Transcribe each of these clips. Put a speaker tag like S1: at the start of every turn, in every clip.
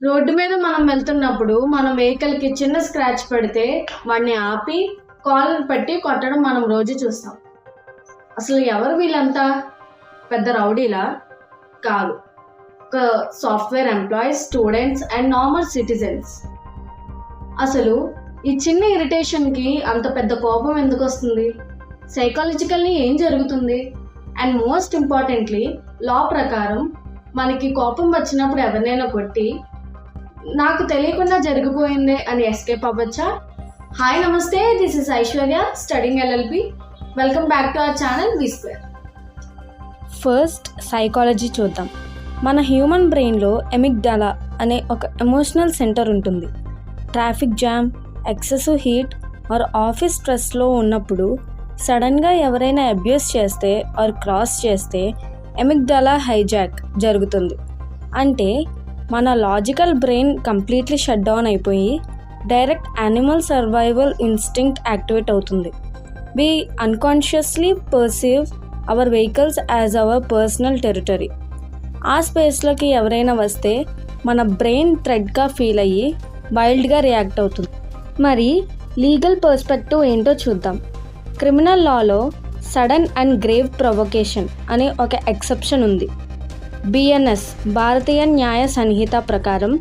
S1: Road మీద మనం వెళ్తున్నప్పుడు మన వెహికల్కి చిన్న స్క్రాచ్ పడితే వాడిని ఆపి కాలర్ పెట్టి కొట్టడం మనం రోజు చూస్తాం. అసలు ఎవరు వీళ్ళంతా? పెద్ద రౌడీలా? కాదు, ఒక software employees, students and normal citizens. అసలు ఈ చిన్న ఇరిటేషన్కి అంత పెద్ద కోపం ఎందుకు వస్తుంది? సైకాలజికల్లీ ఏం జరుగుతుంది? అండ్ మోస్ట్ ఇంపార్టెంట్లీ, లా ప్రకారం మనకి కోపం వచ్చినప్పుడు ఎవరినైనా కొట్టి నాకు తెలియకుండా జరిగిపోయిందే అని ఎస్కేప్ అవ్వచ్చా? హాయ్ నమస్తే, this is Aishwarya, studying LLB. Welcome back to our channel V square.
S2: First psychology చూద్దాం. మన హ్యూమన్ బ్రెయిన్లో ఎమిగ్డాలా అనే ఒక ఎమోషనల్ సెంటర్ ఉంటుంది. Traffic jam, excessive heat or office స్ట్రెస్లో ఉన్నప్పుడు సడన్గా ఎవరైనా అబ్యూస్ చేస్తే ఆర్ క్రాస్ చేస్తే ఎమిగ్డాలా హైజాక్ జరుగుతుంది. అంటే మన logical brain completely shut down అయిపోయి direct animal survival instinct activate అవుతుంది. We unconsciously perceive our vehicles as our personal territory. ఆ స్పేస్లోకి ఎవరైనా వస్తే మన బ్రెయిన్ థ్రెడ్గా ఫీల్ అయ్యి వైల్డ్గా రియాక్ట్ అవుతుంది. మరి లీగల్ పర్స్పెక్టివ్ ఏంటో చూద్దాం. Criminal Lalo sudden and grave provocation అనే ఒక ఎక్సెప్షన్ ఉంది. బిఎన్ఎస్ భారతీయ న్యాయ సంహిత ప్రకారం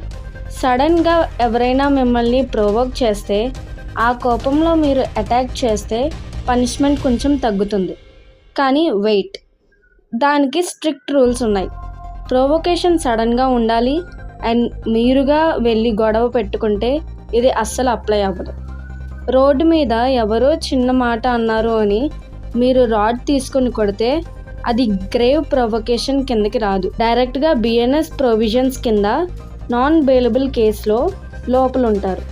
S2: సడన్గా ఎవరైనా మిమ్మల్ని ప్రొవోక్ చేస్తే, ఆ కోపంలో మీరు అటాక్ చేస్తే పనిష్మెంట్ కొంచెం తగ్గుతుంది. కానీ వెయిట్, దానికి స్ట్రిక్ట్ రూల్స్ ఉన్నాయి. ప్రొవొకేషన్ సడన్గా ఉండాలి అండ్ మీరుగా వెళ్ళి గొడవ పెట్టుకుంటే ఇది అస్సలు అప్లై అవ్వదు. రోడ్డు మీద ఎవరో చిన్న మాట అన్నారు అని మీరు రాడ్ తీసుకొని కొడితే అది గ్రేవ్ ప్రొవొకేషన్ కిందకి రాదు. డైరెక్ట్గా బిఎన్ఎస్ ప్రొవిజన్స్ కింద నాన్ బెయిలబుల్ కేసులో లోపల ఉంటారు.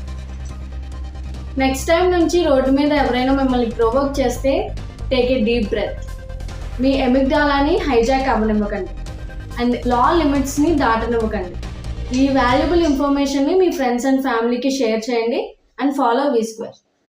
S1: నెక్స్ట్ టైం నుంచి రోడ్డు మీద ఎవరైనా మిమ్మల్ని ప్రొవోక్ చేస్తే టేక్ ఏ డీప్ బ్రెత్. మీ ఎమిగ్డాలాని హైజాక్ అవ్వనివ్వకండి అండ్ లా లిమిట్స్ని దాటనివ్వకండి. ఈ వాల్యుబుల్ ఇన్ఫర్మేషన్ని మీ ఫ్రెండ్స్ అండ్ ఫ్యామిలీకి షేర్ చేయండి అండ్ ఫాలో వి స్క్వేర్.